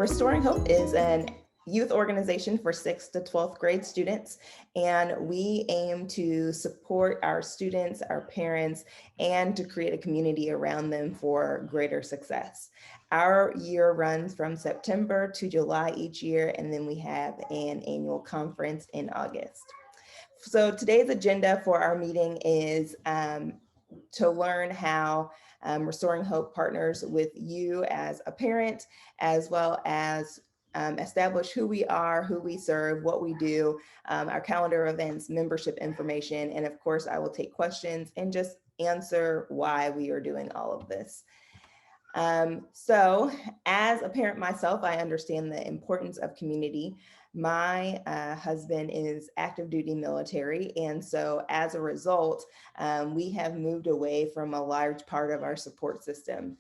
Restoring Hope is an youth organization for 6th to 12th grade students, and we aim to support our students, our parents, and to create a community around them for greater success. Our year runs from September to July each year, and then we have an annual conference in August. So today's agenda for our meeting is to learn how Restoring Hope partners with you as a parent, as well as establish who we are, who we serve, what we do, our calendar of events, membership information, and of course, I will take questions and just answer why we are doing all of this. So as a parent myself, I understand the importance of community. My husband is active duty military. And so as a result, we have moved away from a large part of our support system.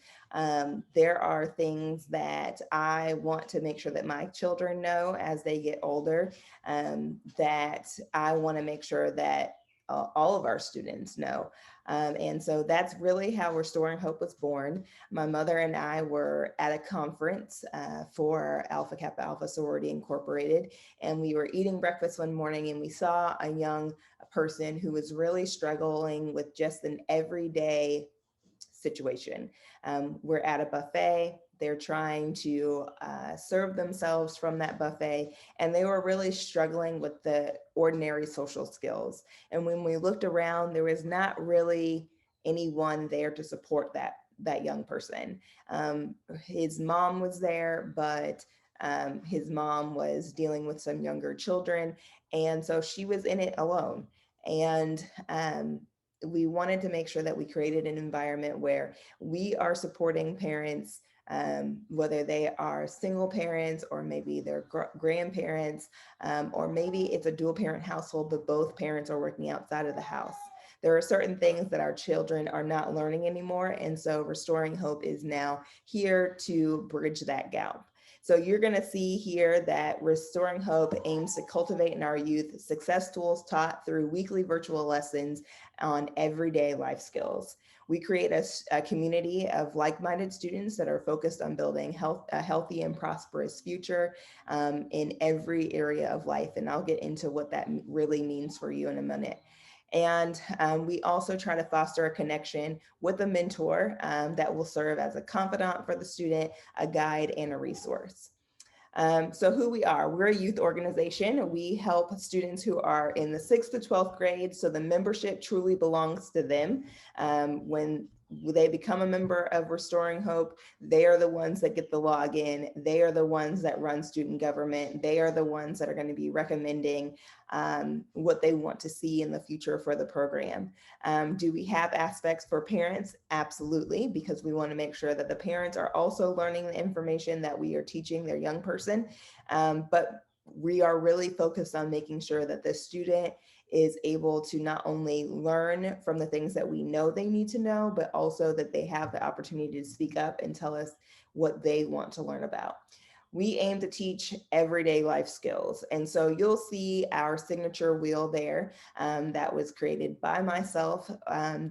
There are things that I want to make sure that my children know as they get older, that I want to make sure that all of our students know. And so that's really how Restoring Hope was born. My mother and I were at a conference for Alpha Kappa Alpha Sorority Incorporated, and we were eating breakfast one morning and we saw a young person who was really struggling with just an everyday situation. We're at a buffet. They're trying to serve themselves from that buffet, and they were really struggling with the ordinary social skills. And when we looked around, there was not really anyone there to support that young person. His mom was there, but his mom was dealing with some younger children, and so she was in it alone. And we wanted to make sure that we created an environment where we are supporting parents, whether they are single parents or maybe they're grandparents, or maybe it's a dual parent household, but both parents are working outside of the house. There are certain things that our children are not learning anymore. And so Restoring Hope is now here to bridge that gap. So you're going to see here that Restoring Hope aims to cultivate in our youth success tools taught through weekly virtual lessons on everyday life skills. We create a community of like-minded students that are focused on building a healthy and prosperous future in every area of life. And I'll get into what that really means for you in a minute. And we also try to foster a connection with a mentor that will serve as a confidant for the student, a guide, and a resource. So who we are, we're a youth organization. We help students who are in the 6th to 12th grade, so the membership truly belongs to them. When they become a member of Restoring Hope, they are the ones that get the login. They are the ones that run student government. They are the ones that are going to be recommending what they want to see in the future for the program. Do we have aspects for parents? Absolutely, because we want to make sure that the parents are also learning the information that we are teaching their young person. But we are really focused on making sure that the student is able to not only learn from the things that we know they need to know, but also that they have the opportunity to speak up and tell us what they want to learn about. We aim to teach everyday life skills. And so you'll see our signature wheel there that was created by myself.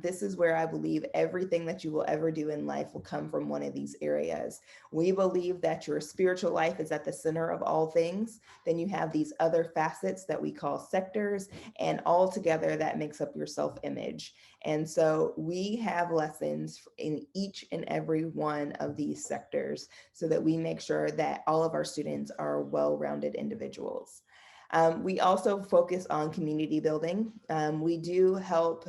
This is where I believe everything that you will ever do in life will come from one of these areas. We believe that your spiritual life is at the center of all things. Then you have these other facets that we call sectors, and all together that makes up your self-image. And so we have lessons in each and every one of these sectors so that we make sure that all of our students are well-rounded individuals. We also focus on community building. We do help,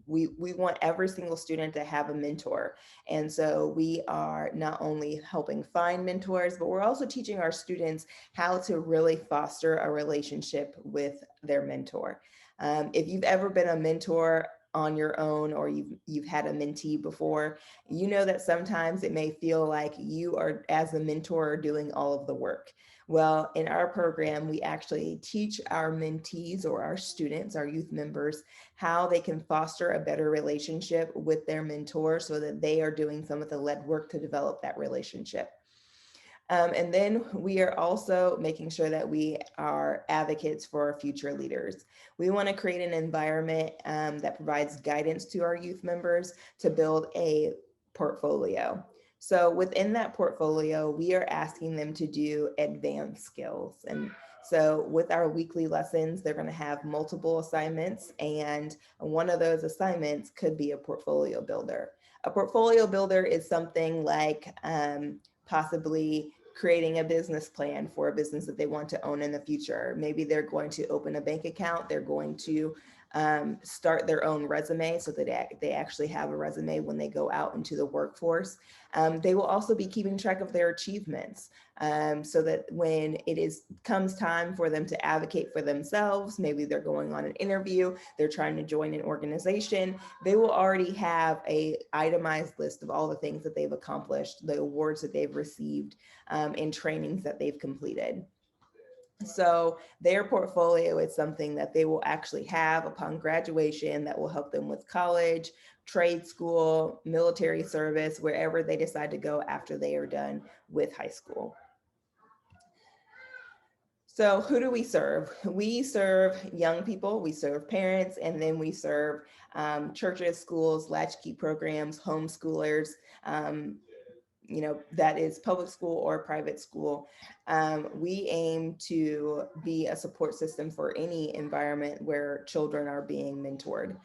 we want every single student to have a mentor. And so we are not only helping find mentors, but we're also teaching our students how to really foster a relationship with their mentor. If you've ever been a mentor on your own, or you've had a mentee before, you know that sometimes it may feel like you are, as a mentor, are doing all of the work. Well, in our program, we actually teach our mentees or our students, our youth members, how they can foster a better relationship with their mentor so that they are doing some of the lead work to develop that relationship. And then we are also making sure that we are advocates for our future leaders. We want to create an environment that provides guidance to our youth members to build a portfolio. So within that portfolio, we are asking them to do advanced skills. And so with our weekly lessons, they're going to have multiple assignments, and one of those assignments could be a portfolio builder. A portfolio builder is something like possibly creating a business plan for a business that they want to own in the future. Maybe they're going to open a bank account. They're going to start their own resume so that they actually have a resume when they go out into the workforce. They will also be keeping track of their achievements so that when comes time for them to advocate for themselves, maybe they're going on an interview, they're trying to join an organization, they will already have a itemized list of all the things that they've accomplished, the awards that they've received, and trainings that they've completed. So their portfolio is something that they will actually have upon graduation that will help them with college, trade school, military service, wherever they decide to go after they are done with high school. So who do we serve? We serve young people, we serve parents, and then we serve churches, schools, latchkey programs, homeschoolers, that is public school or private school. We aim to be a support system for any environment where children are being mentored.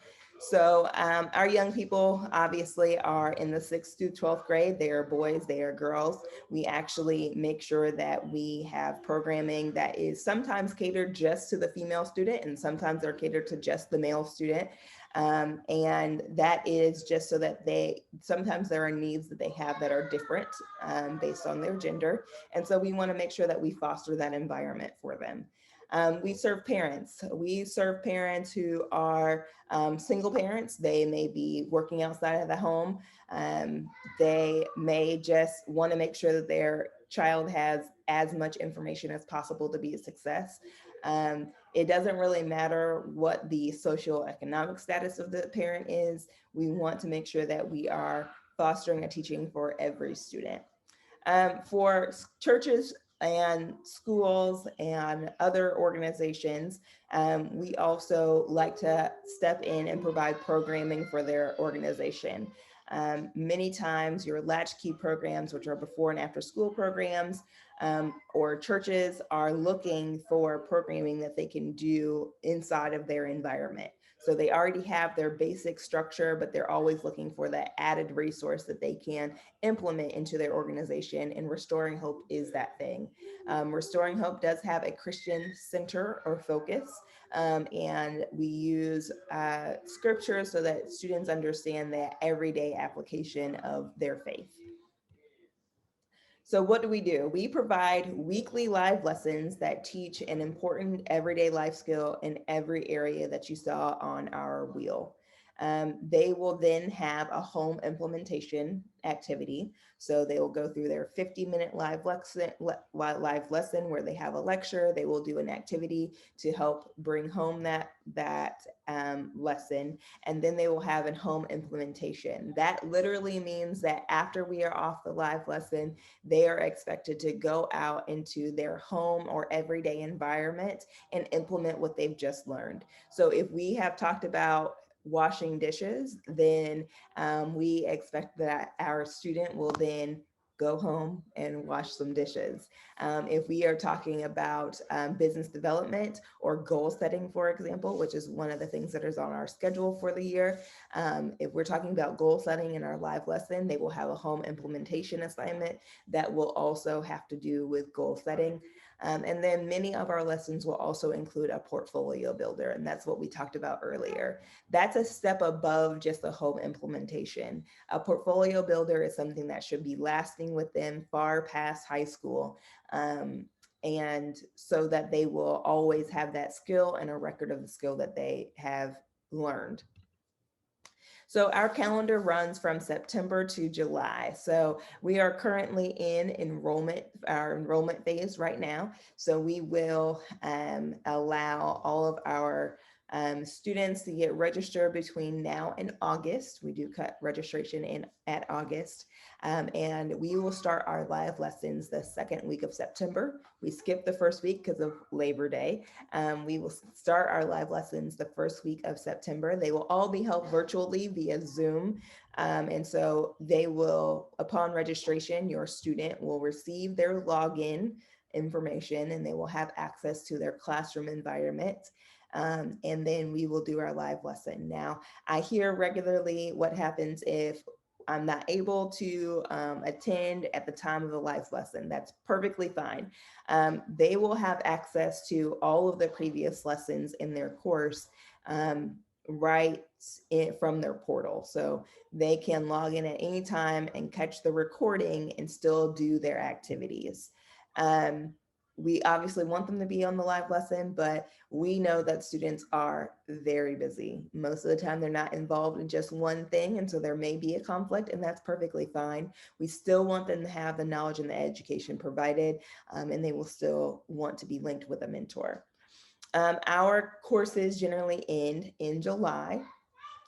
So our young people obviously are in the 6th through 12th grade. They are boys, they are girls. We actually make sure that we have programming that is sometimes catered just to the female student, and sometimes they're catered to just the male student. And that is just so that sometimes there are needs that they have that are different based on their gender. And so we want to make sure that we foster that environment for them. We serve parents. We serve parents who are single parents. They may be working outside of the home. They may just want to make sure that their child has as much information as possible to be a success. It doesn't really matter what the socioeconomic status of the parent is. We want to make sure that we are fostering a teaching for every student. For churches and schools and other organizations, we also like to step in and provide programming for their organization. Many times your latchkey programs, which are before and after school programs, or churches are looking for programming that they can do inside of their environment. So they already have their basic structure, but they're always looking for that added resource that they can implement into their organization. And Restoring Hope is that thing. Restoring Hope does have a Christian center or focus, and we use scripture so that students understand that everyday application of their faith. So what do? We provide weekly live lessons that teach an important everyday life skill in every area that you saw on our wheel. They will then have a home implementation activity. So they will go through their 50-minute live lesson where they have a lecture. They will do an activity to help bring home that lesson, and then they will have a home implementation. That literally means that after we are off the live lesson, they are expected to go out into their home or everyday environment and implement what they've just learned. So if we have talked about washing dishes, then we expect that our student will then go home and wash some dishes. If we are talking about business development or goal setting, for example, which is one of the things that is on our schedule for the year, if we're talking about goal setting in our live lesson, they will have a home implementation assignment that will also have to do with goal setting. And then many of our lessons will also include a portfolio builder, and that's what we talked about earlier. That's a step above just a home implementation. A portfolio builder is something that should be lasting with them far past high school, and so that they will always have that skill and a record of the skill that they have learned. So our calendar runs from September to July. So we are currently in our enrollment phase right now. So we will allow all of our Students to get registered between now and August. We do cut registration in at August. And we will start our live lessons the second week of September. We skipped the first week because of Labor Day. We will start our live lessons the first week of September. They will all be held virtually via Zoom. And so they will, upon registration, your student will receive their login information and they will have access to their classroom environment. And then we will do our live lesson. Now, I hear regularly what happens if I'm not able to attend at the time of the live lesson. That's perfectly fine. They will have access to all of the previous lessons in their course right from their portal. So they can log in at any time and catch the recording and still do their activities. We obviously want them to be on the live lesson, but we know that students are very busy. Most of the time, they're not involved in just one thing, and so there may be a conflict, and that's perfectly fine. We still want them to have the knowledge and the education provided, and they will still want to be linked with a mentor. Our courses generally end in July.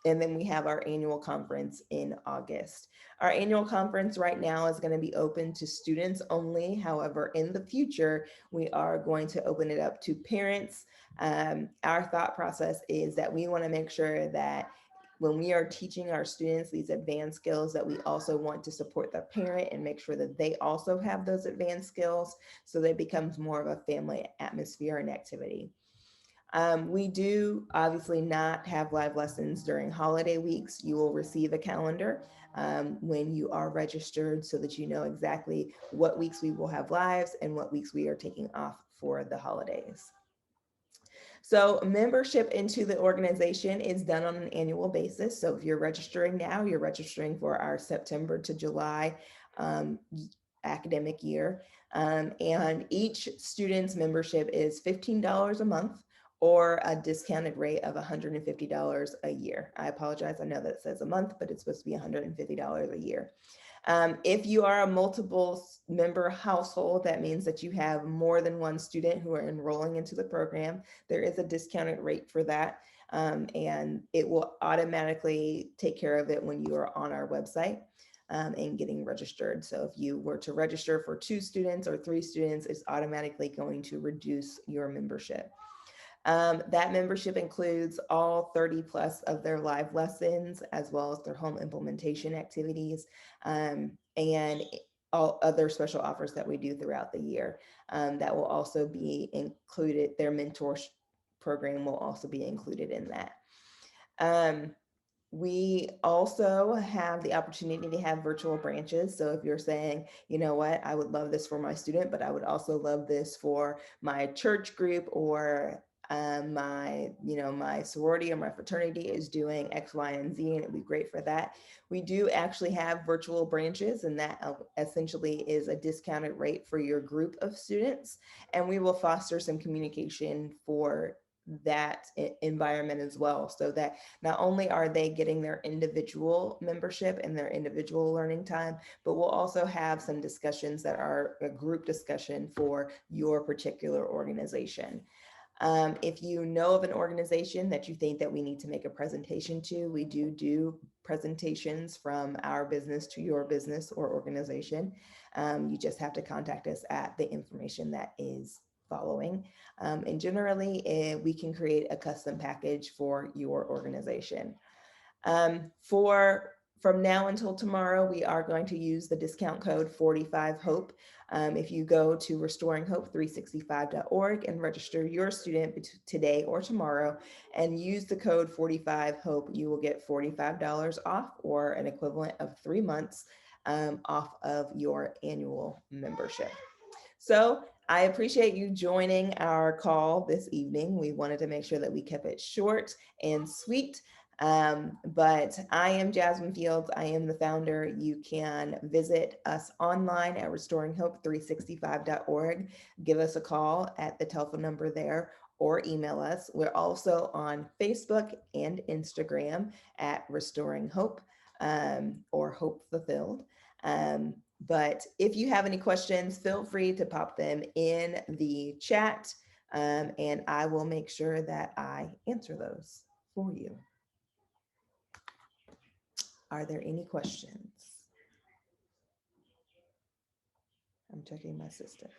And then we have our annual conference in August. Our annual conference right now is going to be open to students only. However, in the future, we are going to open it up to parents. Our thought process is that we want to make sure that when we are teaching our students these advanced skills, that we also want to support the parent and make sure that they also have those advanced skills so that it becomes more of a family atmosphere and activity. We do obviously not have live lessons during holiday weeks. You will receive a calendar when you are registered so that you know exactly what weeks we will have lives and what weeks we are taking off for the holidays. So membership into the organization is done on an annual basis. So if you're registering now, you're registering for our September to July um, academic year. And each student's membership is $15 a month or a discounted rate of $150 a year. I apologize, I know that says a month, but it's supposed to be $150 a year. If you are a multiple member household, that means that you have more than one student who are enrolling into the program. There is a discounted rate for that, and it will automatically take care of it when you are on our website and getting registered. So if you were to register for 2 students or 3 students, it's automatically going to reduce your membership. That membership includes all 30 plus of their live lessons, as well as their home implementation activities, and all other special offers that we do throughout the year. That will also be included, their mentor program will also be included in that. We also have the opportunity to have virtual branches. So if you're saying, you know what, I would love this for my student, but I would also love this for my church group or my sorority or my fraternity is doing X, Y, and Z, and it'd be great for that. We do actually have virtual branches, and that essentially is a discounted rate for your group of students. And we will foster some communication for that environment as well, so that not only are they getting their individual membership and their individual learning time, but we'll also have some discussions that are a group discussion for your particular organization. If you know of an organization that you think that we need to make a presentation to, we do presentations from our business to your business or organization. You just have to contact us at the information that is following. And generally, we can create a custom package for your organization. From now until tomorrow, we are going to use the discount code 45HOPE. If you go to restoringhope365.org and register your student today or tomorrow and use the code 45HOPE, you will get $45 off, or an equivalent of 3 months off of your annual membership. So I appreciate you joining our call this evening. We wanted to make sure that we kept it short and sweet. But I am Jasmine Fields. I am the founder. You can visit us online at restoringhope365.org. Give us a call at the telephone number there or email us. We're also on Facebook and Instagram at Restoring Hope or Hope Fulfilled. But if you have any questions, feel free to pop them in the chat and I will make sure that I answer those for you. Are there any questions? I'm checking my system.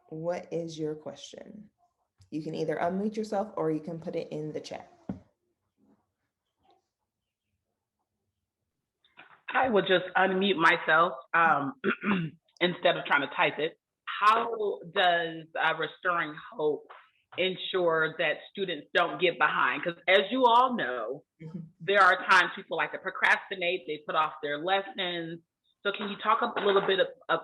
What is your question? You can either unmute yourself or you can put it in the chat. I will just unmute myself instead of trying to type it. How does Restoring Hope ensure that students don't get behind? Because as you all know, there are times people like to procrastinate, they put off their lessons. So can you talk a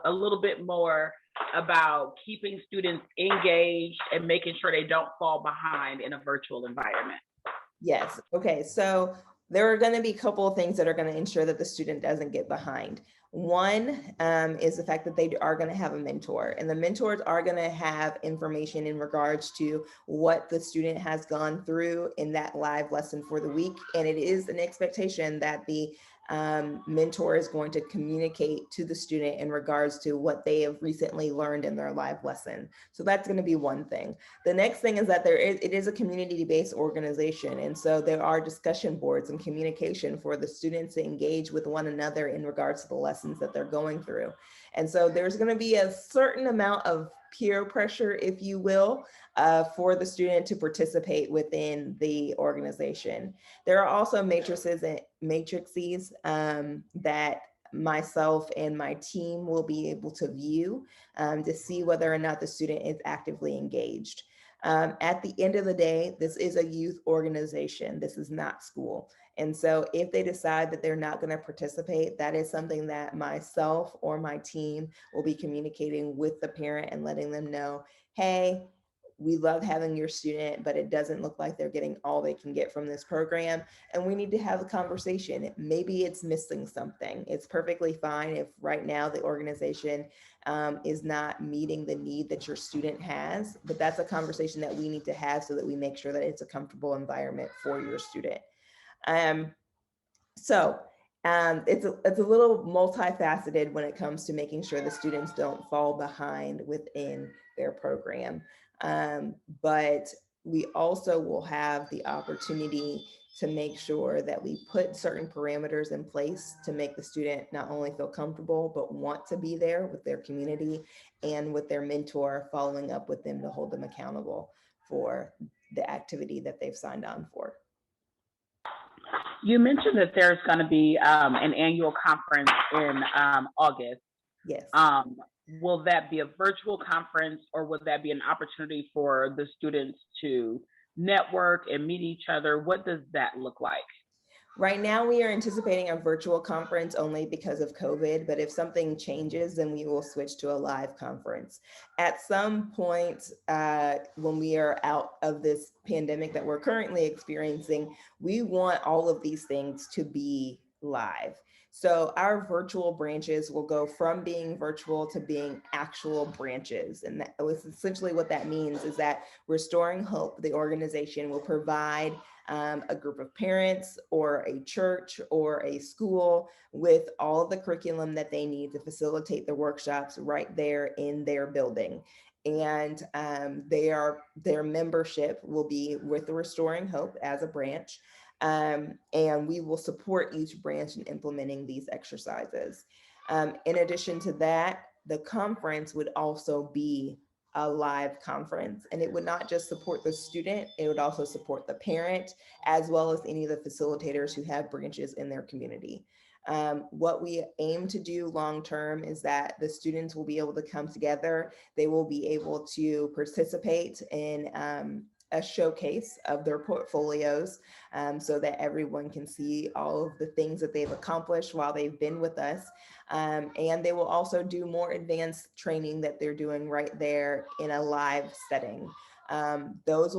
little bit more about keeping students engaged and making sure they don't fall behind in a virtual environment? Yes. Okay. So there are going to be a couple of things that are going to ensure that the student doesn't get behind. One is the fact that they are going to have a mentor, and the mentors are going to have information in regards to what the student has gone through in that live lesson for the week. And it is an expectation that the mentor is going to communicate to the student in regards to what they have recently learned in their live lesson. So that's going to be one thing. The next thing is that it is a community-based organization. And so there are discussion boards and communication for the students to engage with one another in regards to the lessons that they're going through. And so there's going to be a certain amount of peer pressure, if you will, for the student to participate within the organization. There are also matrices that myself and my team will be able to view to see whether or not the student is actively engaged. At the end of the day, this is a youth organization. This is not school. And so if they decide that they're not going to participate, that is something that myself or my team will be communicating with the parent and letting them know, hey, we love having your student, but it doesn't look like they're getting all they can get from this program. And we need to have a conversation. Maybe it's missing something. It's perfectly fine if right now the organization is not meeting the need that your student has, but that's a conversation that we need to have so that we make sure that it's a comfortable environment for your student. It's a little multifaceted when it comes to making sure the students don't fall behind within their program. But we also will have the opportunity to make sure that we put certain parameters in place to make the student not only feel comfortable, but want to be there with their community and with their mentor, following up with them to hold them accountable for the activity that they've signed on for. You mentioned that there's going to be an annual conference in August. Yes. Will that be a virtual conference, or will that be an opportunity for the students to network and meet each other? What does that look like? Right now, we are anticipating a virtual conference only because of COVID, but if something changes, then we will switch to a live conference. At some point, when we are out of this pandemic that we're currently experiencing, we want all of these things to be live. So our virtual branches will go from being virtual to being actual branches. And that was essentially what that means, is that Restoring Hope, the organization, will provide a group of parents or a church or a school with all of the curriculum that they need to facilitate the workshops right there in their building. And their membership will be with the Restoring Hope as a branch. And we will support each branch in implementing these exercises. In addition to that, the conference would also be a live conference, and it would not just support the student, it would also support the parent, as well as any of the facilitators who have branches in their community. What we aim to do long-term is that the students will be able to come together. They will be able to participate in a showcase of their portfolios so that everyone can see all of the things that they've accomplished while they've been with us. And they will also do more advanced training that they're doing right there in a live setting. Those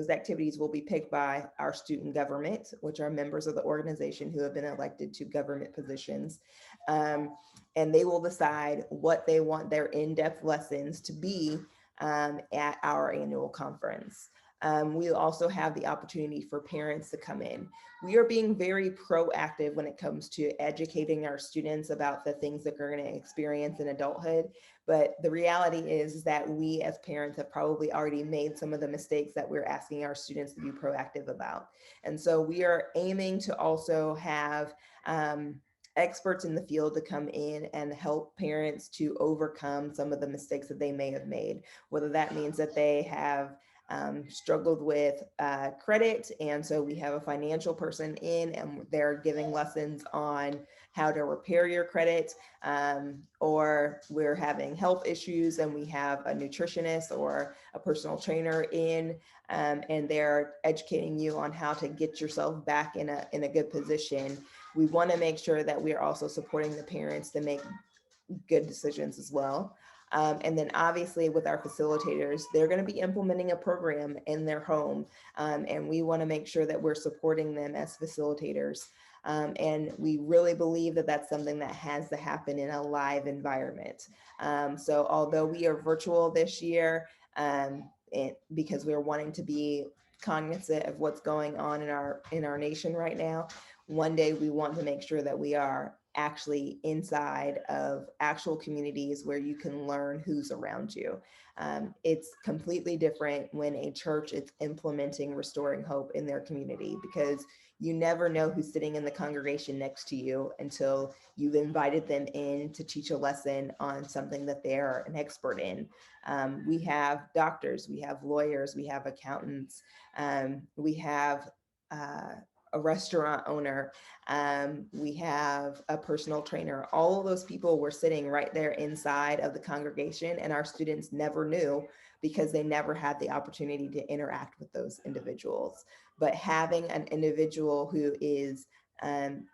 activities will be picked by our student government, which are members of the organization who have been elected to government positions. And they will decide what they want their in-depth lessons to be at our annual conference. We also have the opportunity for parents to come in. We are being very proactive when it comes to educating our students about the things that they're going to experience in adulthood. But the reality is that we as parents have probably already made some of the mistakes that we're asking our students to be proactive about. And so we are aiming to also have experts in the field to come in and help parents to overcome some of the mistakes that they may have made, whether that means that they have struggled with credit. And so we have a financial person in and they're giving lessons on how to repair your credit, or we're having health issues and we have a nutritionist or a personal trainer in, and they're educating you on how to get yourself back in a good position. We want to make sure that we're also supporting the parents to make good decisions as well. And then obviously with our facilitators, they're going to be implementing a program in their home. And we want to make sure that we're supporting them as facilitators. And we really believe that that's something that has to happen in a live environment. So although we are virtual this year, because we're wanting to be cognizant of what's going on in our nation right now, one day we want to make sure that we are actually inside of actual communities where you can learn who's around you. It's completely different when a church is implementing restoring hope in their community, because you never know who's sitting in the congregation next to you until you've invited them in to teach a lesson on something that they're an expert in. We have doctors, we have lawyers, we have accountants, we have a restaurant owner, we have a personal trainer. All of those people were sitting right there inside of the congregation, and our students never knew because they never had the opportunity to interact with those individuals. But having an individual who is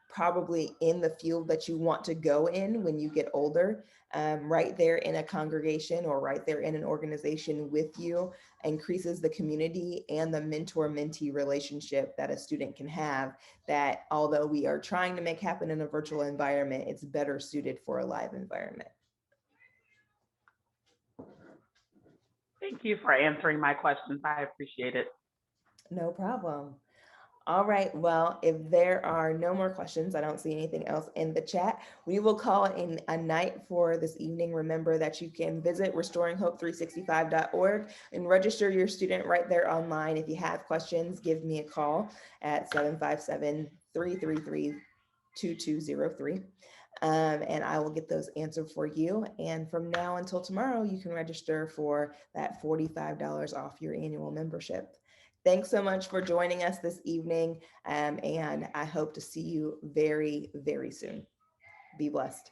probably in the field that you want to go in when you get older, right there in a congregation or right there in an organization with you, increases the community and the mentor-mentee relationship that a student can have, that although we are trying to make happen in a virtual environment, it's better suited for a live environment. Thank you for answering my questions. I appreciate it. No problem. All right. Well, if there are no more questions, I don't see anything else in the chat. We will call it a night for this evening. Remember that you can visit restoringhope365.org and register your student right there online. If you have questions, give me a call at 757-333-2203. And I will get those answered for you. And from now until tomorrow, you can register for that $45 off your annual membership. Thanks so much for joining us this evening. And I hope to see you very, very soon. Be blessed.